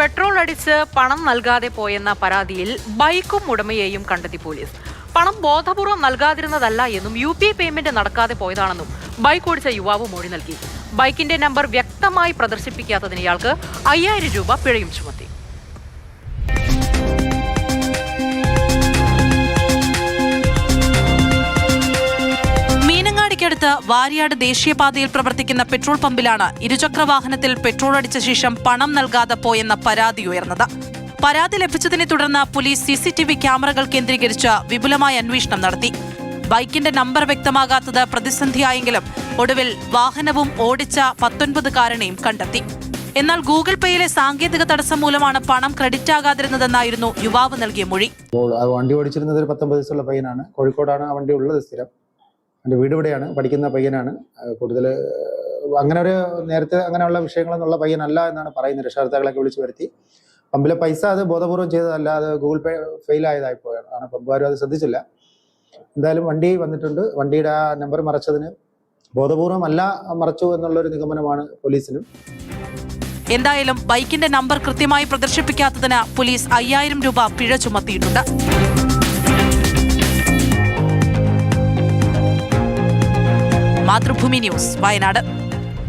Petrol അടിച്ച് പണം നൽകാതെ പോയെന്ന പരാതിയിൽ ബൈക്കും ഉടമയെയും കണ്ടെത്തി പോലീസ്. പണം ബോധപൂർവ്വം നൽകാതിരുന്നതല്ല എന്നും UPI പേയ്മെന്റ് നടക്കാതെ പോയതാണെന്നും ബൈക്ക് ഓടിച്ച യുവാവ് മൊഴി നൽകി. ബൈക്കിന്റെ നമ്പർ വ്യക്തമായി പ്രദർശിപ്പിക്കാത്തതിന് ഇയാൾക്ക് 5000 രൂപ പിഴയും ചുമത്തി. ടുത്ത് വാരിയാട് ദേശീയപാതയിൽ പ്രവർത്തിക്കുന്ന പെട്രോൾ പമ്പിലാണ് ഇരുചക്ര വാഹനത്തിൽ പെട്രോൾ അടിച്ച ശേഷം പണം നൽകാതെ പോയെന്ന പരാതി ഉയർന്നത്. പരാതി ലഭിച്ചതിനെ തുടർന്ന് പോലീസ് CCTV ക്യാമറകൾ കേന്ദ്രീകരിച്ച് വിപുലമായ അന്വേഷണം നടത്തി. ബൈക്കിന്റെ നമ്പർ വ്യക്തമാകാത്തത് പ്രതിസന്ധിയായെങ്കിലും ഒടുവിൽ വാഹനവും ഓടിച്ച 19കാരനെയും കണ്ടെത്തി. എന്നാൽ ഗൂഗിൾ പേയിലെ സാങ്കേതിക തടസ്സം മൂലമാണ് പണം ക്രെഡിറ്റ് ആകാതിരുന്നതെന്നായിരുന്നു യുവാവ് നൽകിയ മൊഴി. വണ്ടി ഓടിച്ചിരുന്നത് 19 വയസ്സുള്ള പയ്യനാണ്. കോഴിക്കോടാണ് ആ വണ്ടി ഉള്ളത്. സ്ഥിരം എൻ്റെ വീട് ഇവിടെയാണ്. പഠിക്കുന്ന പയ്യനാണ്. കൂടുതൽ അങ്ങനെ ഒരു നേരത്തെ അങ്ങനെയുള്ള വിഷയങ്ങളെന്നുള്ള പയ്യനല്ല എന്നാണ് പറയുന്നത്. രക്ഷകർത്താക്കളൊക്കെ വിളിച്ചു വരുത്തി പമ്പിലെ പൈസ അത് ബോധപൂർവ്വം ചെയ്തതല്ല, അത് ഗൂഗിൾ പേ ഫെയിൽ ആയതായിപ്പോയാണ്. പമ്പുകാരും അത് ശ്രദ്ധിച്ചില്ല. എന്തായാലും വണ്ടി വന്നിട്ടുണ്ട്. വണ്ടിയുടെ ആ നമ്പർ മറച്ചതിന് ബോധപൂർവം അല്ല മറച്ചു എന്നുള്ളൊരു നിഗമനമാണ് പോലീസിനും. എന്തായാലും ബൈക്കിന്റെ നമ്പർ കൃത്യമായി പ്രദർശിപ്പിക്കാത്തതിന് പോലീസ് 5000 രൂപ പിഴ ചുമത്തിയിട്ടുണ്ട്. മാതൃഭൂമി ന്യൂസ്, വയനാട്.